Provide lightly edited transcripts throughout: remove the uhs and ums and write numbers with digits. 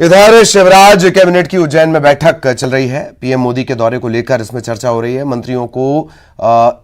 इधर शिवराज कैबिनेट की उज्जैन में बैठक चल रही है। पीएम मोदी के दौरे को लेकर इसमें चर्चा हो रही है। मंत्रियों को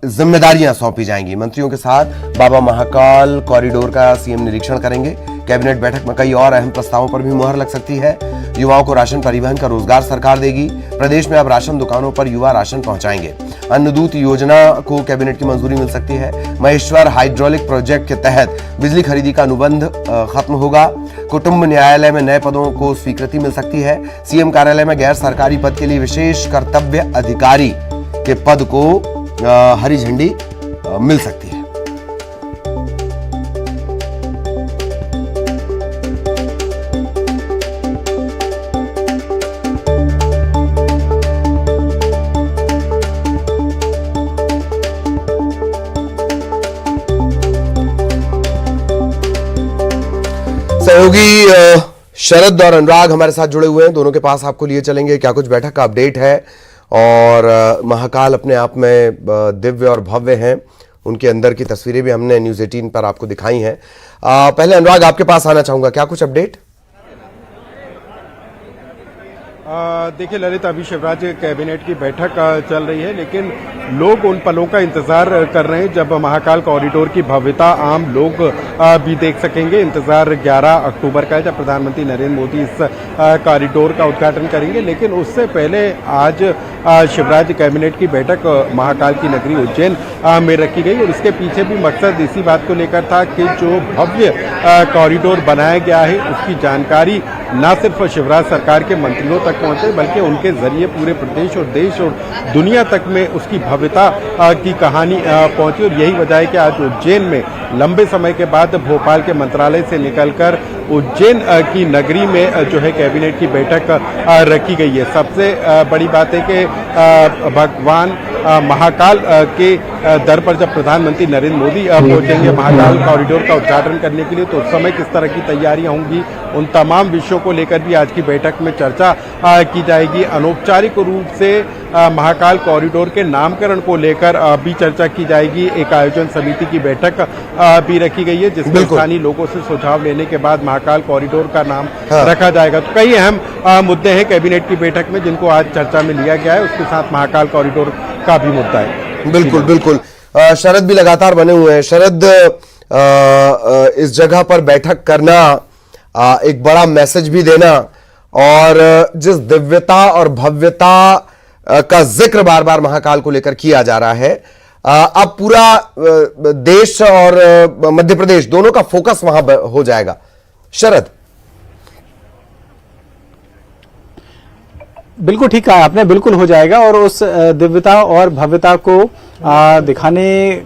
जिम्मेदारियां सौंपी जाएंगी। मंत्रियों के साथ बाबा महाकाल कॉरिडोर का सीएम निरीक्षण करेंगे। कैबिनेट बैठक में कई और अहम प्रस्तावों पर भी मुहर लग सकती है। युवाओं को राशन परिवहन का रोजगार सरकार देगी। प्रदेश में अब राशन दुकानों पर युवा राशन पहुंचाएंगे। अन्नदूत योजना को कैबिनेट की मंजूरी मिल सकती है। महेश्वर हाइड्रोलिक प्रोजेक्ट के तहत बिजली खरीदी का अनुबंध खत्म होगा। कुटुंब न्यायालय में नए पदों को स्वीकृति मिल सकती है। सीएम कार्यालय में गैर सरकारी पद के लिए विशेष कर्तव्य अधिकारी के पद को हरी झंडी मिल सकती है। सहयोगी शरद और अनुराग हमारे साथ जुड़े हुए हैं। दोनों के पास आपको लिए चलेंगे क्या कुछ बैठक का अपडेट है, और महाकाल अपने आप में दिव्य और भव्य हैं। उनके अंदर की तस्वीरें भी हमने न्यूज़ 18 पर आपको दिखाई हैं। पहले अनुराग आपके पास आना चाहूंगा, क्या कुछ अपडेट? देखिए ललित, अभी शिवराज कैबिनेट की बैठक चल रही है, लेकिन लोग उन पलों का इंतजार कर रहे हैं जब महाकाल कॉरिडोर की भव्यता आम लोग भी देख सकेंगे। इंतजार 11 अक्टूबर का है जब प्रधानमंत्री नरेंद्र मोदी इस कॉरिडोर का उद्घाटन करेंगे। लेकिन उससे पहले आज शिवराज कैबिनेट की बैठक महाकाल की नगरी उज्जैन में रखी गई, और इसके पीछे भी मकसद इसी बात को लेकर था कि जो भव्य कॉरिडोर बनाया गया है उसकी जानकारी न सिर्फ शिवराज सरकार के मंत्रियों तक पहुंचे, बल्कि उनके जरिए पूरे प्रदेश और देश और दुनिया तक में उसकी भव्यता की कहानी पहुंची। और यही वजह है कि आज उज्जैन में लंबे समय के बाद भोपाल के मंत्रालय से निकलकर उज्जैन की नगरी में जो है कैबिनेट की बैठक रखी गई है। सबसे बड़ी बात है कि भगवान महाकाल के दर पर जब प्रधानमंत्री नरेंद्र मोदी पहुंचेंगे महाकाल कॉरिडोर का उद्घाटन करने के लिए, तो उस समय किस तरह की तैयारियां होंगी, उन तमाम विषयों को लेकर भी आज की बैठक में चर्चा की जाएगी। अनौपचारिक रूप से महाकाल कॉरिडोर के नामकरण को लेकर भी चर्चा की जाएगी। एक आयोजन समिति की बैठक भी रखी गई है, जिसमें स्थानीय लोगों से सुझाव लेने के बाद महाकाल कॉरिडोर का नाम रखा जाएगा। तो कई अहम मुद्दे हैं कैबिनेट की बैठक में जिनको आज चर्चा में लिया गया है। उसके साथ महाकाल कॉरिडोर का भी मुद्दा है। बिल्कुल बिल्कुल। शरद भी लगातार बने हुए हैं। शरद, इस जगह पर बैठक करना, एक बड़ा मैसेज भी देना, और जिस दिव्यता और भव्यता का जिक्र बार बार महाकाल को लेकर किया जा रहा है, अब पूरा देश और मध्य प्रदेश दोनों का फोकस वहां हो जाएगा। शरद, बिल्कुल ठीक कहा आपने, बिल्कुल हो जाएगा। और उस दिव्यता और भव्यता को दिखाने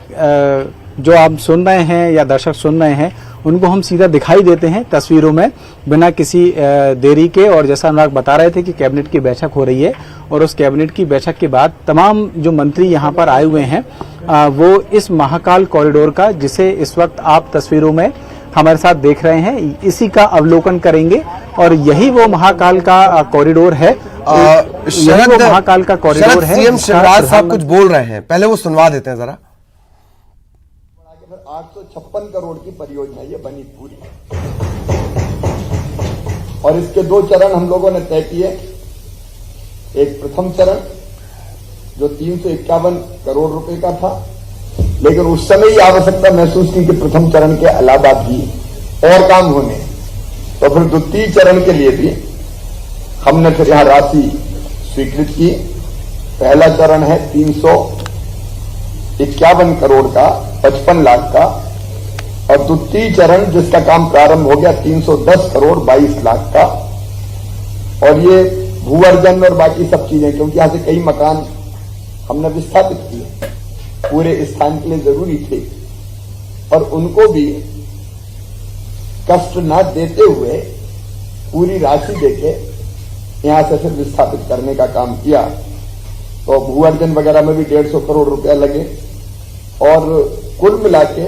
जो आप सुन रहे हैं या दर्शक सुन रहे हैं, उनको हम सीधा दिखाई देते हैं तस्वीरों में बिना किसी देरी के। और जैसा अनुराग बता रहे थे कि कैबिनेट की बैठक हो रही है, और उस कैबिनेट की बैठक के बाद तमाम जो मंत्री यहाँ पर आए हुए हैं वो इस महाकाल कॉरिडोर का, जिसे इस वक्त आप तस्वीरों में हमारे साथ देख रहे हैं, इसी का अवलोकन करेंगे। और यही वो महाकाल का कॉरिडोर है। शरद, महाकाल का कॉरिडोर है। सीएम शिवराज साहब कुछ बोल रहे हैं, पहले वो सुनवा देते हैं जरा। 856 करोड़ की परियोजना ये बनी पूरी, और इसके 2 चरण हम लोगों ने तय किए। एक प्रथम चरण जो 351 करोड़ रुपए का था, लेकिन उस समय ही आवश्यकता महसूस की कि प्रथम चरण के अलावा भी और काम होने, तो फिर द्वितीय चरण के लिए भी हमने फिर यहां राशि स्वीकृत की। पहला चरण है 351 करोड़ का, 55 लाख का, और द्वितीय चरण जिसका काम प्रारंभ हो गया 310 करोड़ 22 लाख का। और ये भू अर्जन और बाकी सब चीजें, क्योंकि यहां से कई मकान हमने विस्थापित किए, पूरे स्थान के लिए जरूरी थे, और उनको भी कष्ट न देते हुए पूरी राशि देके यहां से फिर विस्थापित करने का काम किया। तो भू अर्जन वगैरह में भी 150 करोड़ रुपया लगे, और कुल मिला के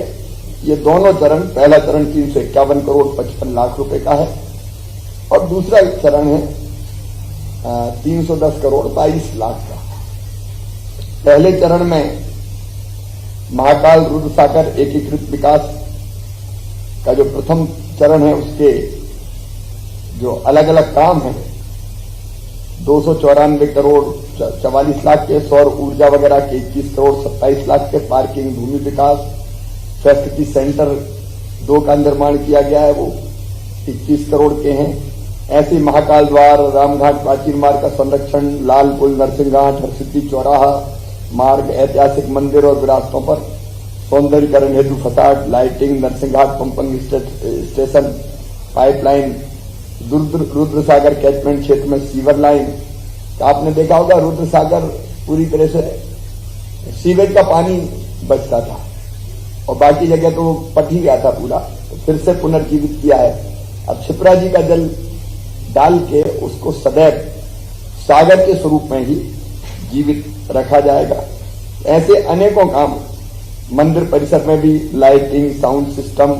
ये दोनों चरण, पहला चरण 351 करोड़ 55 लाख रुपए का है, और दूसरा चरण है 310 करोड़ 22 लाख का। पहले चरण में महाकाल रुद्र सागर एकीकृत विकास का जो प्रथम चरण है उसके जो अलग अलग काम है 294 करोड़ 44 लाख के, सौर ऊर्जा वगैरह के 21 करोड़ 27 लाख के, पार्किंग, भूमि विकास, फैसिलिटी सेंटर 2 का निर्माण किया गया है, वो 21 करोड़ के हैं। ऐसे महाकाल द्वार, रामघाट प्राचीन मार्ग का संरक्षण, लाल पुल, नरसिंहघाट, हरसिद्धि चौराहा मार्ग, ऐतिहासिक मंदिर और विरासतों पर सौंदर्यीकरण हेतु facade, lighting, Narsinghghat pumping station, pipeline, Rudra Sagar catchment क्षेत्र में सीवर लाइन। तो आपने देखा होगा रुद्र सागर पूरी तरह से सीवेज का पानी बचता था और बाकी जगह तो पट ही गया था पूरा, तो फिर से पुनर्जीवित किया है। अब क्षिप्रा जी का जल डाल के उसको सदैव सागर के स्वरूप में ही जीवित रखा जाएगा। ऐसे अनेकों काम, मंदिर परिसर में भी लाइटिंग, साउंड सिस्टम,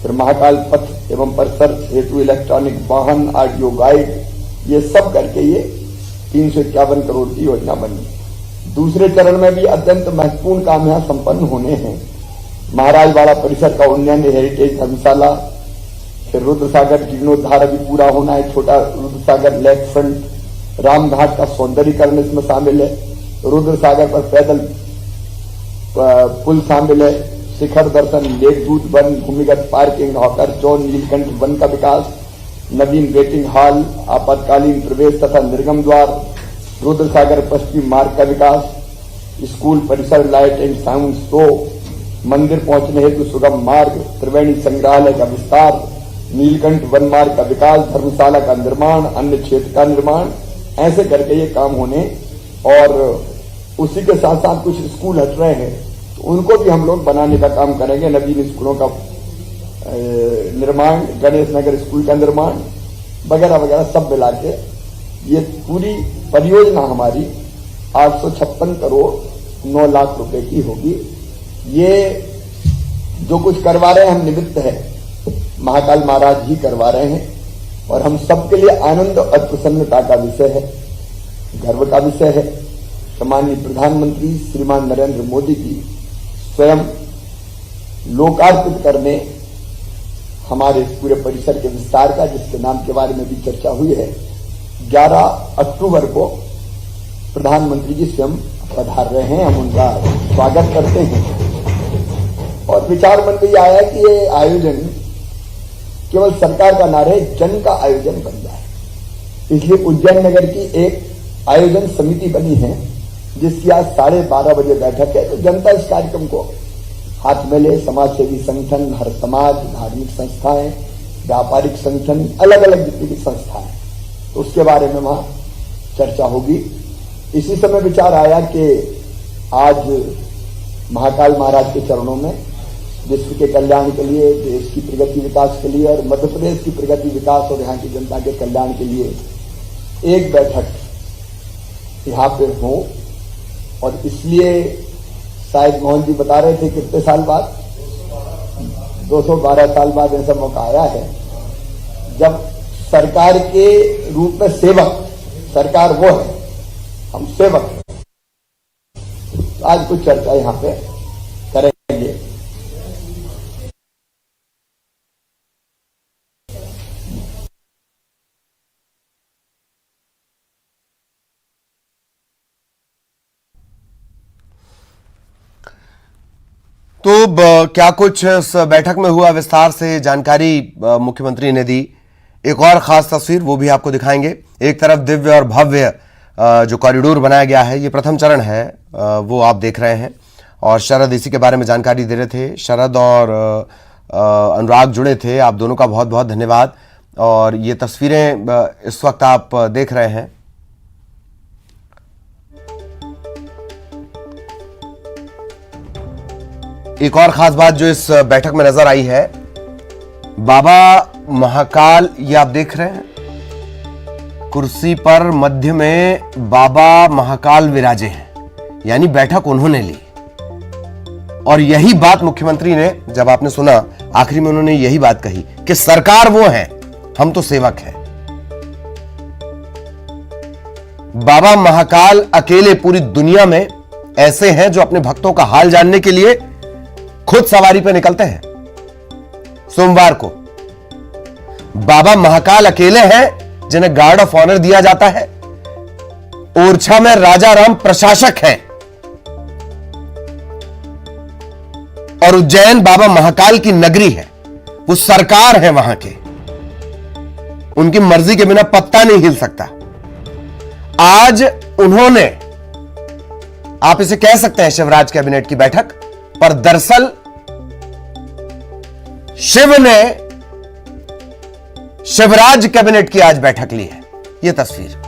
फिर महाकाल पथ एवं परिसर हेतु इलेक्ट्रॉनिक वाहन, ऑडियो गाइड, ये सब करके ये 351 करोड़ की योजना बनी। दूसरे चरण में भी अत्यंत महत्वपूर्ण काम यहां संपन्न होने हैं। महाराजवाड़ा परिसर का उन्नयन, हेरिटेज धर्मशाला, फिर रुद्रसागर जीर्णोद्धार अभी पूरा होना है, छोटा रुद्रसागर लेक फ्रंट, रामघाट का सौंदर्यीकरण इसमें शामिल है, रुद्रसागर पर पैदल पुल शामिल है, शिखर दर्शन, लेकदूत वन, भूमिगत पार्किंग, हॉकर चौन, नीलकंठ वन का विकास, नवीन वेटिंग हॉल, आपातकालीन प्रवेश तथा निर्गम द्वार, रुद्रसागर पश्चिमी मार्ग का विकास, स्कूल परिसर, लाइट एंड साउंड शो, मंदिर पहुंचने हेतु सुगम मार्ग, त्रिवेणी संग्रहालय का विस्तार, नीलकंठ वन मार्ग का विकास, धर्मशाला का निर्माण, अन्य क्षेत्र का निर्माण, ऐसे करके ये काम होने। और उसी के साथ साथ कुछ स्कूल हट रहे हैं तो उनको भी हम लोग बनाने का काम करेंगे। नवीन स्कूलों का निर्माण, गणेश नगर स्कूल का निर्माण वगैरह वगैरह सब मिला के ये पूरी परियोजना हमारी 856 करोड़ 9 लाख रुपए की होगी। ये जो कुछ करवा रहे हैं हम निमित्त है, महाकाल महाराज ही करवा रहे हैं और हम सबके लिए आनंद और प्रसन्नता का विषय है, गर्व का विषय है। सम्माननीय प्रधानमंत्री श्रीमान नरेंद्र मोदी जी स्वयं लोकार्पित करने हमारे पूरे परिसर के विस्तार का, जिसके नाम के बारे में भी चर्चा हुई है, 11 अक्टूबर को प्रधानमंत्री जी स्वयं पधार रहे हैं। हम उनका स्वागत करते हैं और विचार मन में यह आया कि ये आयोजन केवल सरकार का ना रहे, जन का आयोजन बन जाए। इसलिए उज्जैन नगर की एक आयोजन समिति बनी है जिसकी आज 12:30 बजे बैठक है। तो जनता इस कार्यक्रम को हाथ में ले, समाज सेवी संगठन, हर समाज, धार्मिक संस्थाएं, व्यापारिक संगठन, अलग अलग जितनी भी संस्थाएं, तो उसके बारे में वहां चर्चा होगी। इसी समय विचार आया कि आज महाकाल महाराज के चरणों में विश्व के कल्याण के लिए, देश की प्रगति विकास के लिए और मध्य प्रदेश की प्रगति विकास और यहाँ की जनता के कल्याण के लिए एक बैठक यहाँ पे हो। और इसलिए शायद मोहन जी बता रहे थे कितने साल बाद, 212 साल बाद ऐसा मौका आया है जब सरकार के रूप में सेवक, सरकार वो है, हम सेवक हैं। आज कुछ चर्चा यहाँ पे करेंगे। तो क्या कुछ इस बैठक में हुआ, विस्तार से जानकारी मुख्यमंत्री ने दी। एक और खास तस्वीर वो भी आपको दिखाएंगे। एक तरफ दिव्य और भव्य जो कॉरिडोर बनाया गया है, ये प्रथम चरण है, वो आप देख रहे हैं। और शरद इसी के बारे में जानकारी दे रहे थे। शरद और अनुराग जुड़े थे, आप दोनों का बहुत बहुत धन्यवाद। और ये तस्वीरें इस वक्त आप देख रहे हैं। एक और खास बात जो इस बैठक में नजर आई है, बाबा महाकाल, ये आप देख रहे हैं, कुर्सी पर मध्य में बाबा महाकाल विराजे हैं, यानी बैठक उन्होंने ली। और यही बात मुख्यमंत्री ने, जब आपने सुना आखिरी में, उन्होंने यही बात कही कि सरकार वो है, हम तो सेवक हैं। बाबा महाकाल अकेले पूरी दुनिया में ऐसे हैं जो अपने भक्तों का हाल जानने के लिए खुद सवारी पर निकलते हैं। सोमवार को बाबा महाकाल अकेले हैं जिन्हें गार्ड ऑफ ऑनर दिया जाता है। ओरछा में राजा राम प्रशासक हैं और उज्जैन बाबा महाकाल की नगरी है, वो सरकार है वहां के, उनकी मर्जी के बिना पत्ता नहीं हिल सकता। आज उन्होंने, आप इसे कह सकते हैं शिवराज कैबिनेट की बैठक, पर दरअसल शिव ने शिवराज कैबिनेट की आज बैठक ली है। यह तस्वीर